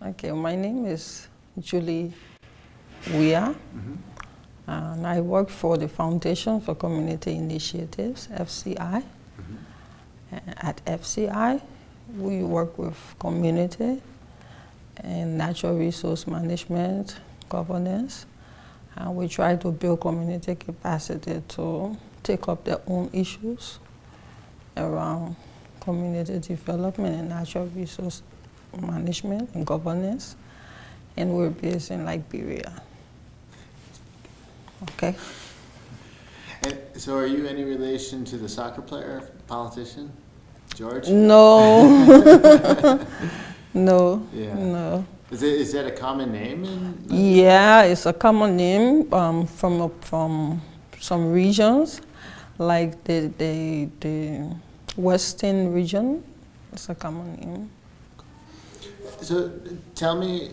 Okay, my name is Julie Weah, and I work for the Foundation for Community Initiatives, FCI. At FCI, we work with community and natural resource management, governance, and we try to build community capacity to take up their own issues around community development and natural resource management and governance, and we're based in Liberia. Okay. And so are you any relation to the soccer player, politician, George? No. No. Yeah. No. Is that a common name? Yeah, it's a common name from some regions, like the Western region. It's a common name. So tell me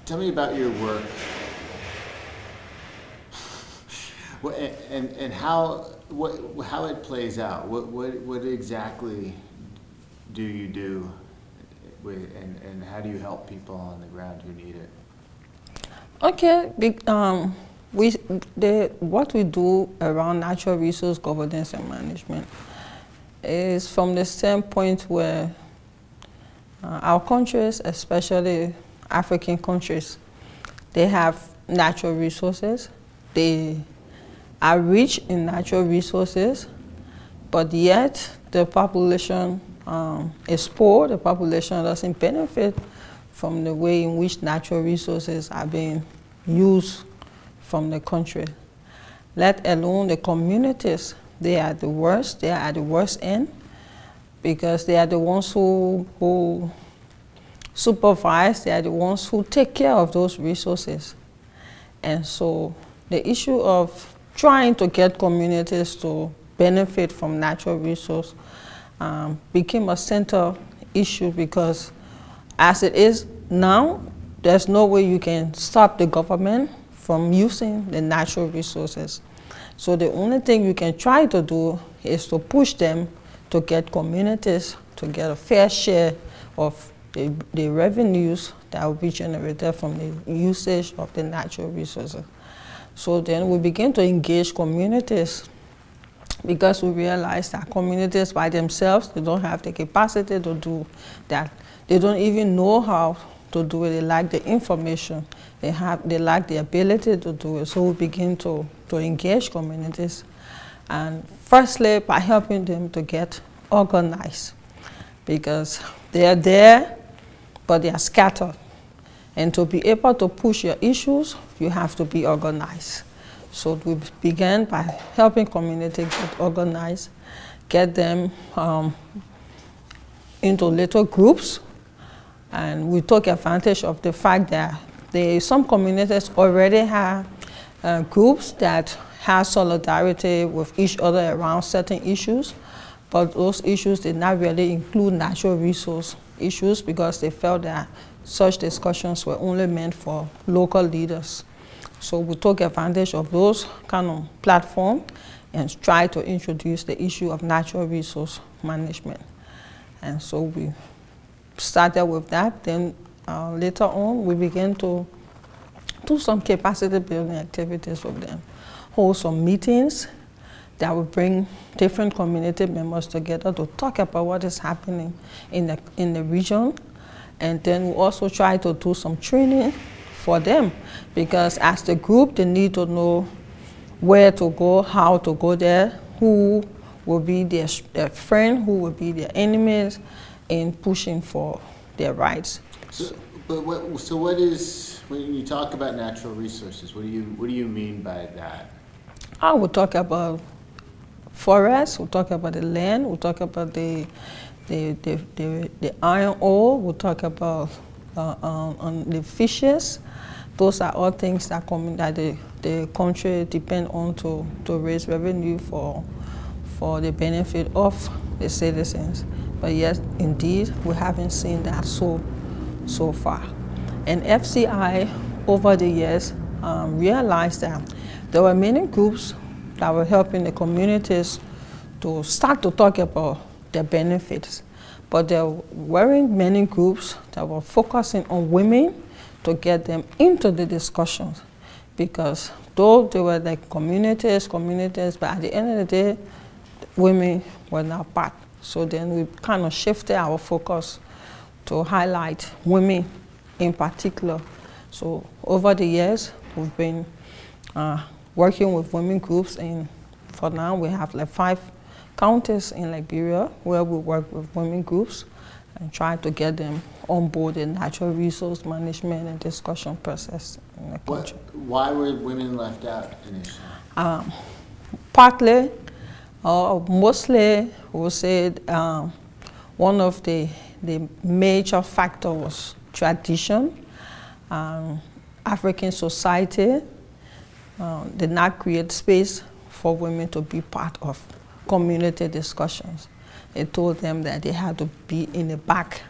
about your work, and how it plays out. What exactly do you do, and how do you help people on the ground who need it? Okay, what we do around natural resource governance and management is from the standpoint where our countries, especially African countries, they have natural resources. They are rich in natural resources, but yet the population is poor. The population doesn't benefit from the way in which natural resources are being used from the country. Let alone the communities. They are the worst. They are at the worst end, because they are the ones who supervise, they are the ones who take care of those resources. And so the issue of trying to get communities to benefit from natural resource became a central issue, because as it is now, there's no way you can stop the government from using the natural resources. So the only thing you can try to do is to push them to get communities to get a fair share of the revenues that will be generated from the usage of the natural resources. So then we begin to engage communities, because we realize that communities by themselves, they don't have the capacity to do that. They don't even know how to do it. They lack the information. They lack the ability to do it. So we begin to engage communities. And firstly, by helping them to get organized, because they are there, but they are scattered. And to be able to push your issues, you have to be organized. So we began by helping communities get organized, get them into little groups, and we took advantage of the fact that some communities already have groups that have solidarity with each other around certain issues, but those issues did not really include natural resource issues, because they felt that such discussions were only meant for local leaders. So we took advantage of those kind of platforms and tried to introduce the issue of natural resource management. And so we started with that. Then later on, we began to do some capacity building activities with them, hold some meetings that would bring different community members together to talk about what is happening in the region. And then we also try to do some training for them, because as the group, they need to know where to go, how to go there, who will be their friend, who will be their enemies in pushing for their rights. So what is, when you talk about natural resources, what do you mean by that? I will talk about forests, we'll talk about the land, we'll talk about the iron ore, we'll talk about the fishes. Those are all things that the country depend on to raise revenue for the benefit of the citizens. But yes, indeed, we haven't seen that so far. And FCI, over the years, realized that there were many groups that were helping the communities to start to talk about their benefits. But there weren't many groups that were focusing on women to get them into the discussions, because though they were like communities, but at the end of the day, women were not part. So then we kind of shifted our focus to highlight women in particular. So over the years, we've been working with women groups, and for now we have like 5 counties in Liberia where we work with women groups and try to get them on board in natural resource management and discussion process in the country. Why were women left out initially? Partly, or mostly, we would say one of the major factors was tradition. African society did not create space for women to be part of community discussions. They told them that they had to be in the back.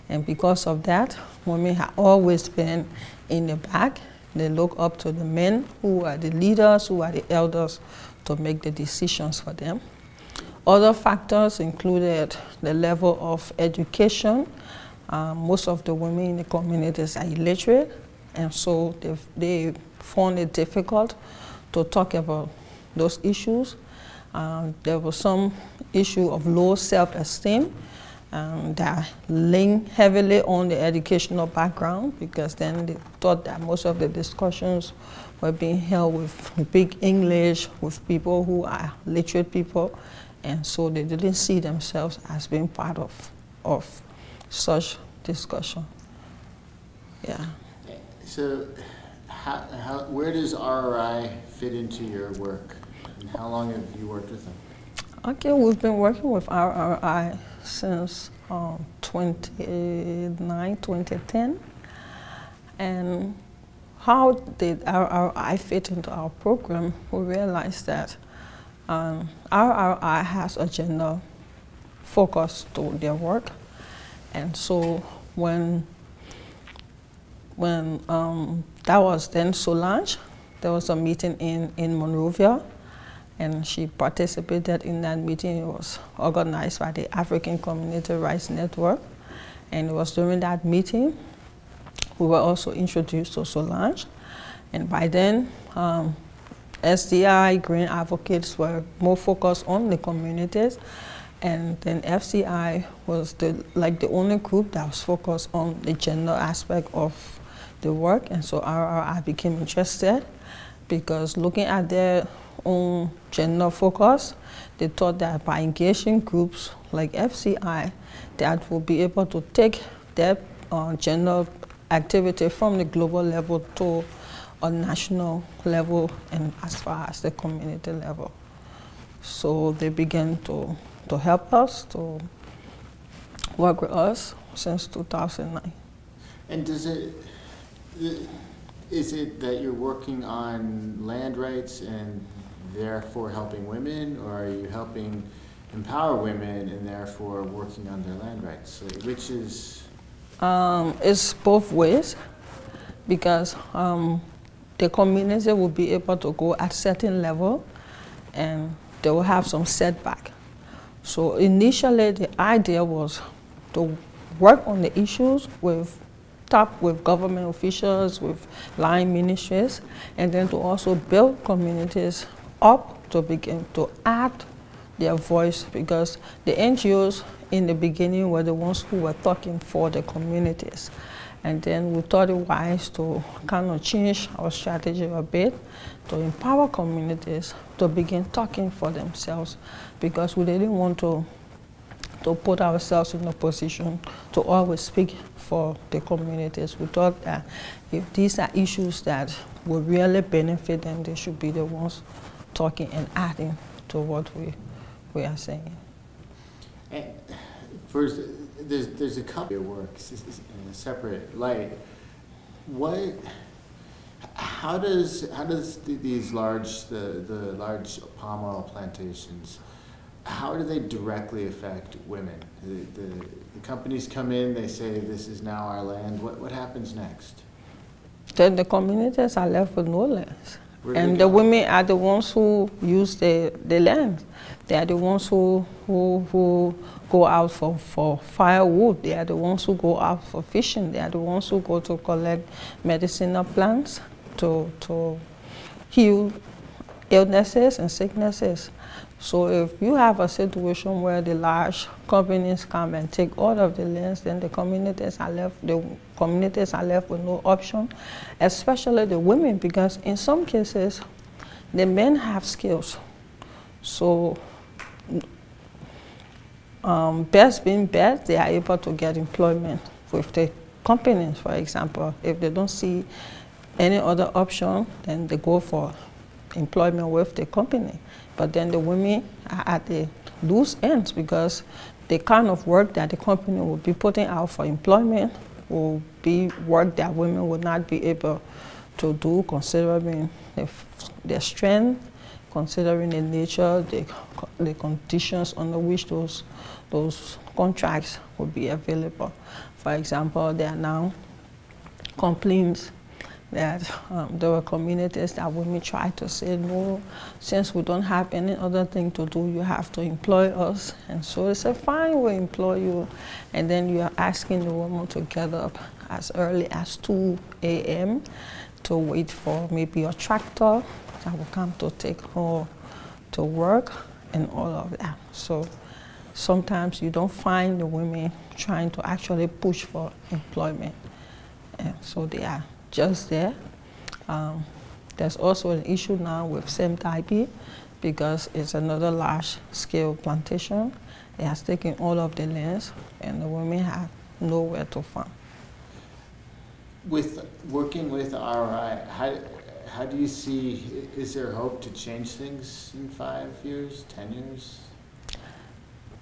And because of that, women have always been in the back. They look up to the men who are the leaders, who are the elders, to make the decisions for them. Other factors included the level of education. Most of the women in the communities are illiterate, and so they found it difficult to talk about those issues. There was some issue of low self-esteem that linked heavily on the educational background, because then they thought that most of the discussions were being held with big English, with people who are literate people, and so they didn't see themselves as being part of such discussion. Yeah. So where does RRI fit into your work? And how long have you worked with them? Okay, we've been working with RRI since 2010. And how did RRI fit into our program? We realized that RRI has a gender focus to their work. And so when that was then Solange, there was a meeting in Monrovia, and she participated in that meeting. It was organized by the African Community Rights Network, and it was during that meeting we were also introduced to Solange. And by then, SDI, Green Advocates were more focused on the communities, and then FCI was the only group that was focused on the gender aspect of the work. And so RRI became interested, because looking at their own gender focus, they thought that by engaging groups like FCI, that will be able to take their gender activity from the global level to a national level and as far as the community level. So they began to help us, to work with us since 2009. And is it that you're working on land rights and therefore helping women, or are you helping empower women and therefore working on their land rights? Which is? It's both ways, because the community will be able to go at certain level and they will have some setback. So initially the idea was to work on the issues with government officials, with line ministries, and then to also build communities up to begin to add their voice, because the NGOs in the beginning were the ones who were talking for the communities. And then we thought it wise to kind of change our strategy a bit, to empower communities to begin talking for themselves, because we didn't want to put ourselves in a position to always speak for the communities. We thought that if these are issues that will really benefit them, they should be the ones talking and adding to what we are saying. And first, there's a couple of works in a separate light. How does these large palm oil plantations, how do they directly affect women? The companies come in, they say this is now our land. What happens next? Then the communities are left with no lands. And the women are the ones who use the land. They are the ones who go out for firewood. They are the ones who go out for fishing. They are the ones who go to collect medicinal plants to heal illnesses and sicknesses. So if you have a situation where the large companies come and take all of the lands, then the communities are left with no option, especially the women, because in some cases the men have skills. So best being best, they are able to get employment with the companies, for example. If they don't see any other option, then they go for employment with the company. But then the women are at the loose ends, because the kind of work that the company will be putting out for employment will be work that women will not be able to do, considering their strength, considering the nature, the conditions under which those contracts will be available. For example, there are now complaints that there were communities that women try to say, no, since we don't have any other thing to do, you have to employ us. And so they said, fine, we'll employ you. And then you are asking the woman to get up as early as 2 a.m. to wait for maybe a tractor that will come to take her to work and all of that. So sometimes you don't find the women trying to actually push for employment. And so they are just there. There's also an issue now with Semtaibi, because it's another large-scale plantation. It has taken all of the lands, and the women have nowhere to farm. With working with RRI, how do you see, is there hope to change things in 5 years, 10 years?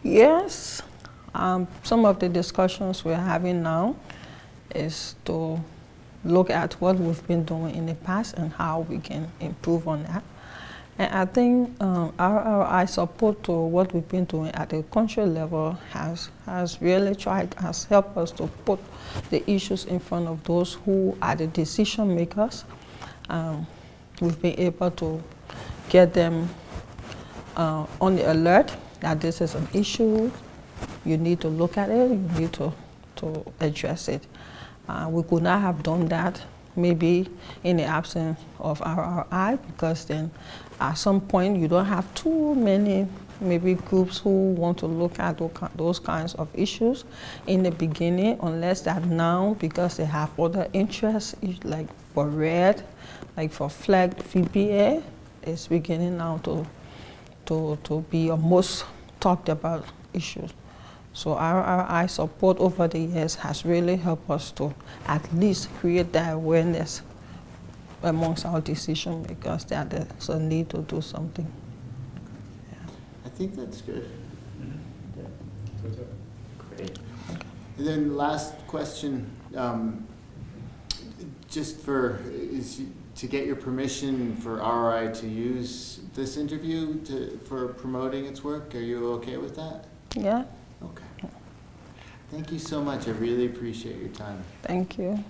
Yes. Some of the discussions we're having now is to look at what we've been doing in the past and how we can improve on that. And I think RRI support to what we've been doing at the country level has helped us to put the issues in front of those who are the decision makers. We've been able to get them on the alert that this is an issue, you need to look at it, you need to address it. We could not have done that maybe in the absence of RRI, because then at some point you don't have too many maybe groups who want to look at those kinds of issues in the beginning, unless that now, because they have other interests, like for RED, like for flagged VBA, it's beginning now to be a most talked about issue. So RRI support over the years has really helped us to at least create that awareness amongst our decision makers that there's a need to do something. Yeah. I think that's good. Mm-hmm. Yeah. Great. Okay. And then last question, just to get your permission for RRI to use this interview for promoting its work. Are you okay with that? Yeah. Okay. Thank you so much. I really appreciate your time. Thank you.